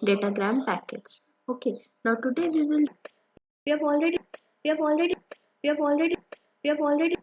datagram packets. Okay, now today we have already we have already we have already we have already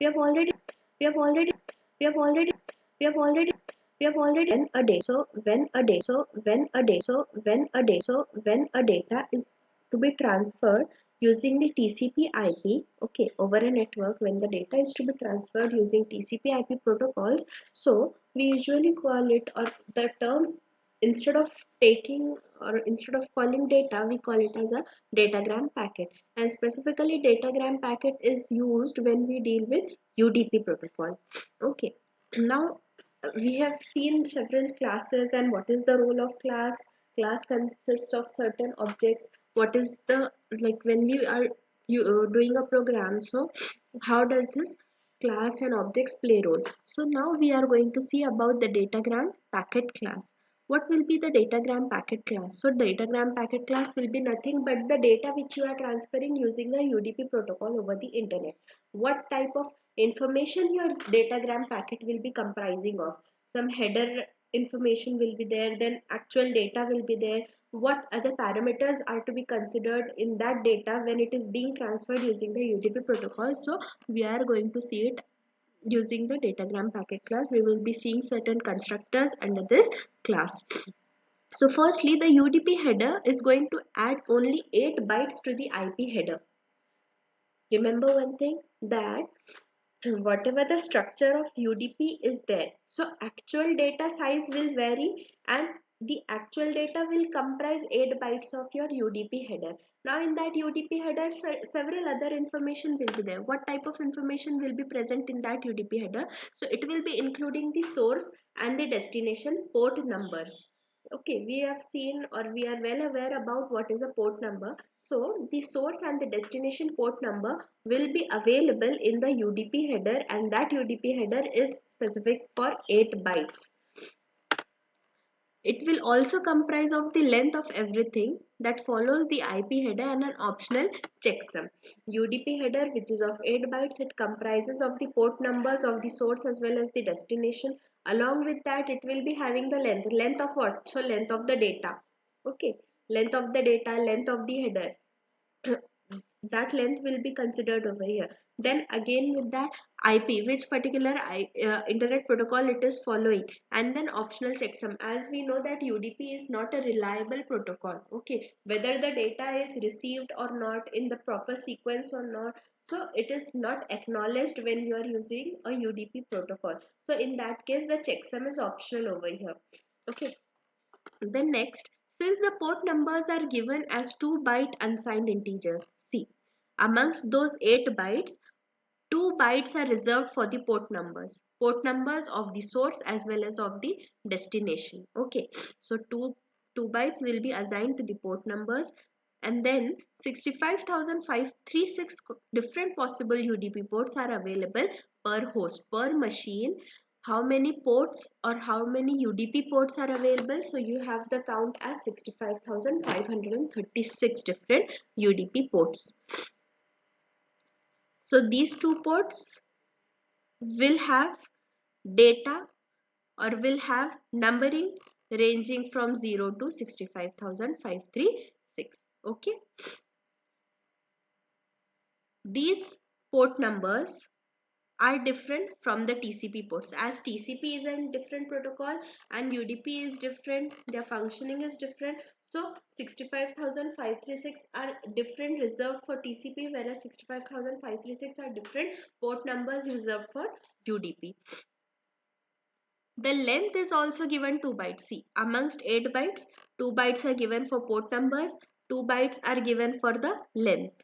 we have already we have already we have already we have already we have already when a day so when a day so when a day so when a day so when a data is to be transferred using the TCP IP, okay, over a network, when the data is to be transferred using TCP IP protocols, so we usually call it, or the term, instead of taking or instead of calling data, we call it as a datagram packet. And specifically datagram packet is used when we deal with UDP protocol. Okay, now we have seen several classes and what is the role of class. Class consists of certain objects. What is the, like when we are doing a program, so how does this class and objects play role? So now we are going to see about the datagram packet class. What will be the datagram packet class? So datagram packet class will be nothing but the data which you are transferring using the UDP protocol over the internet. What type of information your datagram packet will be comprising of? Some header information will be there, then actual data will be there. What other parameters are to be considered in that data when it is being transferred using the UDP protocol? So we are going to see it using the datagram packet class. We will be seeing certain constructors under this class. So firstly, the UDP header is going to add only 8 bytes to the IP header. Remember one thing, that whatever the structure of UDP is there, so actual data size will vary and the actual data will comprise 8 bytes of your UDP header. Now in that UDP header, several other information will be there. What type of information will be present in that UDP header? So it will be including the source and the destination port numbers. Okay, we have seen, or we are well aware about what is a port number. So the source and the destination port number will be available in the UDP header, and that UDP header is specific for 8 bytes. It will also comprise of the length of everything that follows the IP header and an optional checksum. UDP header, which is of 8 bytes, it comprises of the port numbers of the source as well as the destination. Along with that, it will be having the length. Length of what? So length of the data. Okay, length of the data, length of the header. That length will be considered over here. Then again with that IP, which particular internet protocol it is following, and then optional checksum. As we know that UDP is not a reliable protocol, okay, whether the data is received or not in the proper sequence or not, so it is not acknowledged when you are using a UDP protocol. So in that case the checksum is optional over here. Okay, then next, since the port numbers are given as 2-byte unsigned integers, see, amongst those 8 bytes, 2 bytes are reserved for the port numbers of the source as well as of the destination. Okay, so two bytes will be assigned to the port numbers, and then 65,536 different possible UDP ports are available per host, per machine. How many ports or how many UDP ports are available? So you have the count as 65,536 different UDP ports. So these two ports will have data or will have numbering ranging from 0 to 65,536. Okay. These port numbers are different from the TCP ports, as TCP is a different protocol and UDP is different, their functioning is different. So 65,536 are different reserved for TCP, whereas 65,536 are different port numbers reserved for UDP. The length is also given 2 bytes. See, amongst 8 bytes, 2 bytes are given for port numbers, 2 bytes are given for the length.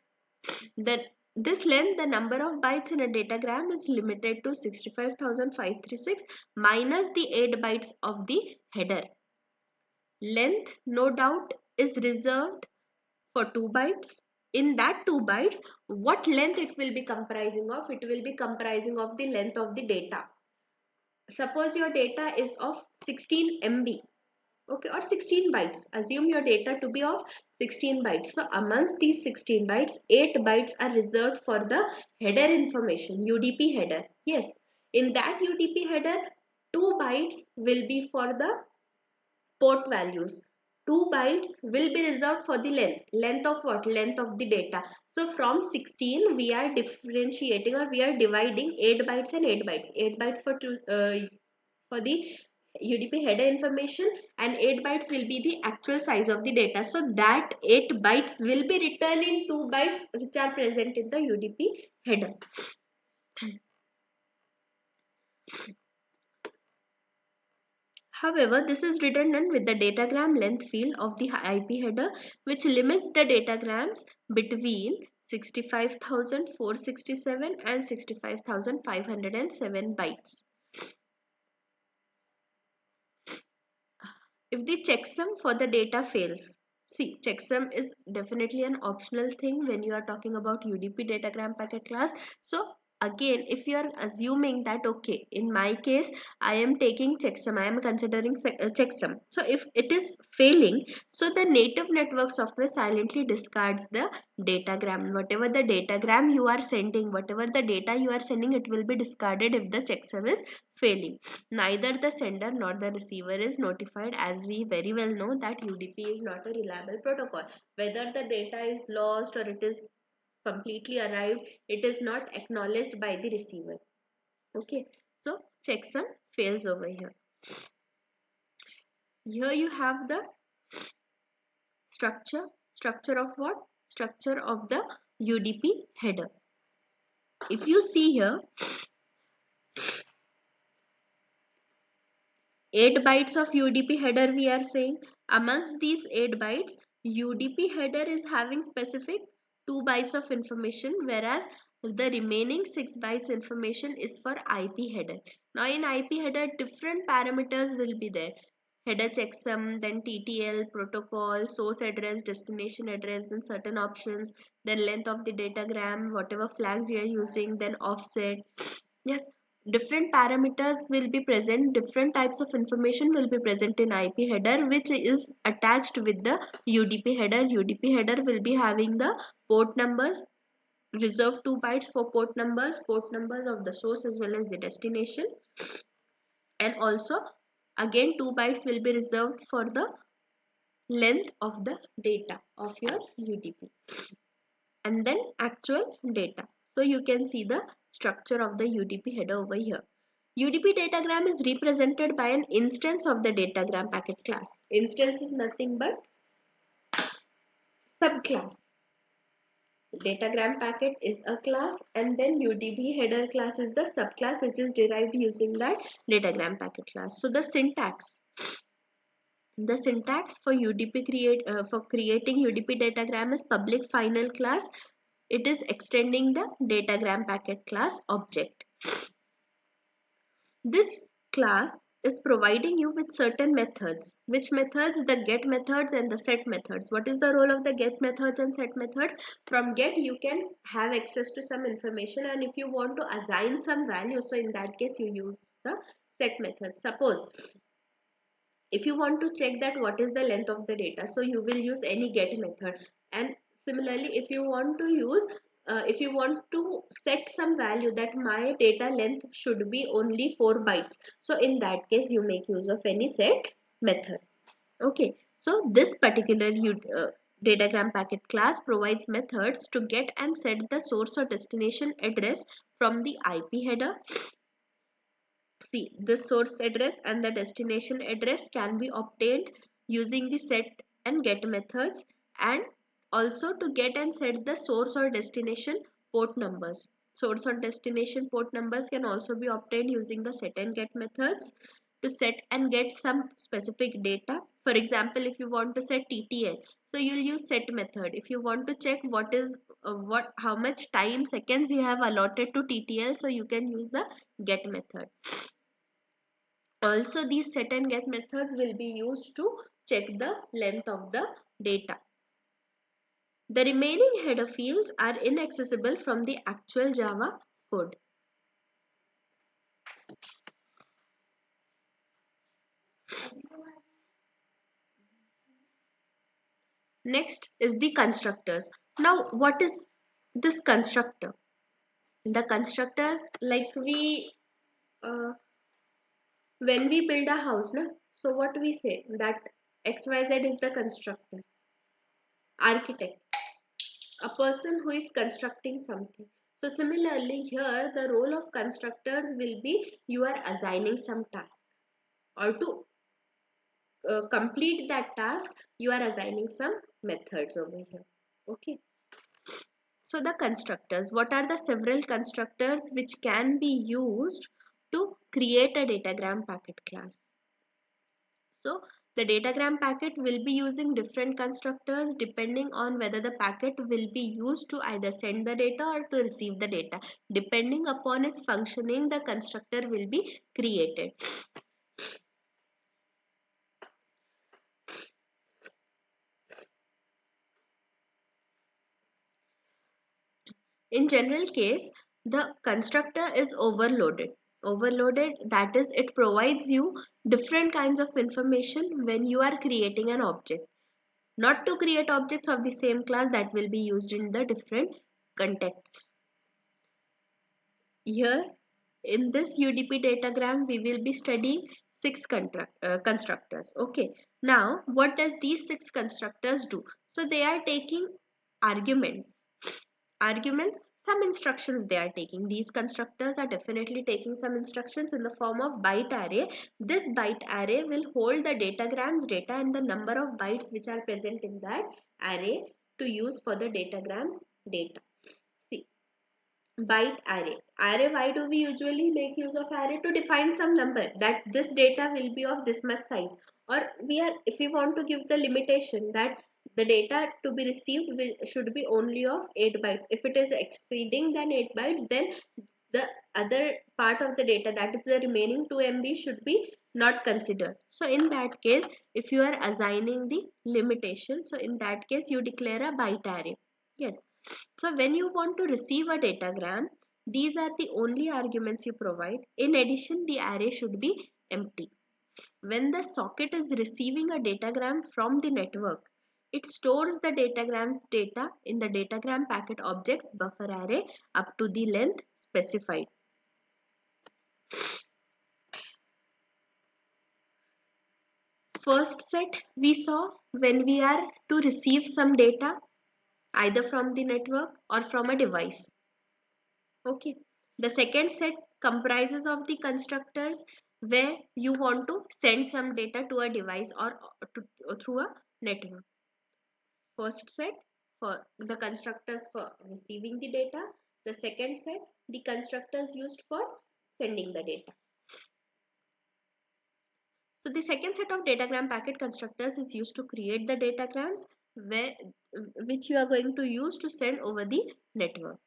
This length, the number of bytes in a datagram is limited to 65,536 minus the 8 bytes of the header. Length, no doubt, is reserved for 2 bytes. In that 2 bytes, what length it will be comprising of? It will be comprising of the length of the data. Suppose your data is of 16 MB, okay, or 16 bytes. Assume your data to be of 16 bytes. So amongst these 16 bytes, 8 bytes are reserved for the header information, UDP header. Yes, in that UDP header, 2 bytes will be for the port values. 2 bytes will be reserved for the length of what? Length of the data. So from 16 we are differentiating, or we are dividing 8 bytes and 8 bytes. 8 bytes for the UDP header information, and 8 bytes will be the actual size of the data. So that 8 bytes will be written in 2 bytes which are present in the UDP header. However, this is redundant with the datagram length field of the IP header, which limits the datagrams between 65,467 and 65,507 bytes. If the checksum for the data fails, see, checksum is definitely an optional thing when you are talking about UDP datagram packet class. So again, if you are assuming that, okay, in my case I am taking checksum, I am considering checksum. So if it is failing, so the native network software silently discards the datagram. Whatever the datagram you are sending, whatever the data you are sending, it will be discarded if the checksum is failing. Neither the sender nor the receiver is notified, as we very well know that UDP is not a reliable protocol. Whether the data is lost or it is completely arrived, it is not acknowledged by the receiver. Okay, so checksum fails over here. Here you have the structure of what? Structure of the UDP header. If you see here, 8 bytes of UDP header we are saying. Amongst these 8 bytes, UDP header is having specific 2 bytes of information, whereas the remaining 6 bytes information is for IP header. Now in IP header, different parameters will be there. Header checksum, then TTL, protocol, source address, destination address, then certain options, then length of the datagram, whatever flags you are using, then offset. Yes, different parameters will be present, different types of information will be present in IP header, which is attached with the UDP header. UDP header will be having the port numbers, reserved 2 bytes for port numbers of the source as well as the destination, and also again 2 bytes will be reserved for the length of the data of your UDP, and then actual data. So you can see the structure of the UDP header over here. UDP datagram is represented by an instance of the datagram packet class. Instance is nothing but subclass. Datagram packet is a class, and then UDP header class is the subclass which is derived using that datagram packet class. So the syntax for for creating UDP datagram is public final class. It is extending the datagram packet class object. This class is providing you with certain methods. Which methods? The get methods and the set methods. What is the role of the get methods and set methods? From get you can have access to some information, and if you want to assign some value, so in that case you use the set method. Suppose if you want to check that what is the length of the data, so you will use any get method. And similarly, if you want to set some value that my data length should be only 4 bytes, so in that case you make use of any set method. Okay, so this particular datagram packet class provides methods to get and set the source or destination address from the IP header. See, the source address and the destination address can be obtained using the set and get methods, and also to get and set the source or destination port numbers. Source or destination port numbers can also be obtained using the set and get methods to set and get some specific data. For example, if you want to set TTL, so you'll use set method. If you want to check how much time seconds you have allotted to TTL, so you can use the get method. Also, these set and get methods will be used to check the length of the data. The remaining header fields are inaccessible from the actual Java code. Next is the constructors. Now, what is this constructor? The constructors, like when we build a house, so what we say that XYZ is the constructor. Architect, a person who is constructing something. So similarly here the role of constructors will be you are assigning some task, or to complete that task you are assigning some methods over here. Okay. So the constructors, what are the several constructors which can be used to create a datagram packet class? So the datagram packet will be using different constructors depending on whether the packet will be used to either send the data or to receive the data. Depending upon its functioning, the constructor will be created. In general case, the constructor is overloaded. Overloaded, that is, it provides you different kinds of information when you are creating an object. Not to create objects of the same class that will be used in the different contexts. Here in this UDP datagram, we will be studying 6 constructors. Okay. Now, what does these 6 constructors do? So they are taking arguments. Arguments, some instructions they are taking. These constructors are definitely taking some instructions in the form of byte array. This byte array will hold the datagrams data and the number of bytes which are present in that array to use for the datagrams data. See, byte array. Array, why do we usually make use of array? To define some number that this data will be of this much size, or we are, if we want to give the limitation that the data to be received should be only of 8 bytes. If it is exceeding than 8 bytes, then the other part of the data, that is the remaining 2 MB, should be not considered. So in that case, if you are assigning the limitation, so in that case you declare a byte array. Yes. So when you want to receive a datagram, these are the only arguments you provide. In addition, the array should be empty. When the socket is receiving a datagram from the network, it stores the datagram's data in the datagram packet objects buffer array up to the length specified. First set we saw when we are to receive some data either from the network or from a device. Okay. The second set comprises of the constructors where you want to send some data to a device or through a network. First set for the constructors for receiving the data. The second set, the constructors used for sending the data. So the second set of datagram packet constructors is used to create the datagrams which you are going to use to send over the network.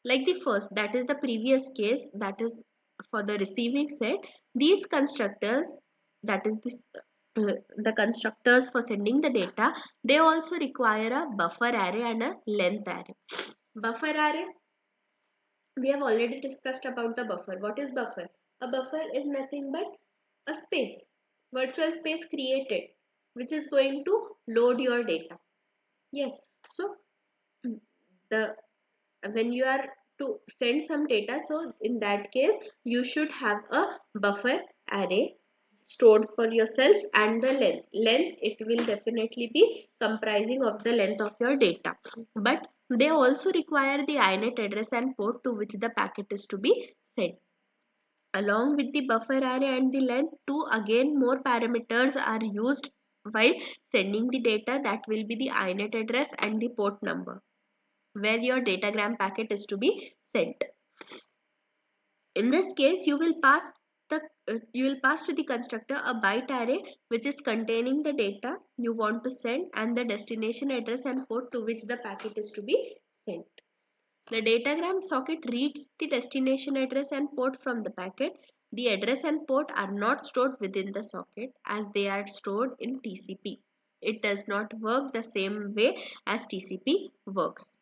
Like the first, that is the previous case, that is for the receiving set, these constructors, that is this the constructors for sending the data, they also require a buffer array and a length array. Buffer array, we have already discussed about the buffer. What is buffer? A buffer is nothing but a space, virtual space created, which is going to load your data. Yes. So the when you are to send some data, so in that case you should have a buffer array stored for yourself, and the length it will definitely be comprising of the length of your data, but they also require the inet address and port to which the packet is to be sent. Along with the buffer array and the length, two again more parameters are used while sending the data, that will be the inet address and the port number where your datagram packet is to be sent. In this case, you will pass to the constructor a byte array which is containing the data you want to send and the destination address and port to which the packet is to be sent. The datagram socket reads the destination address and port from the packet. The address and port are not stored within the socket as they are stored in TCP. It does not work the same way as TCP works.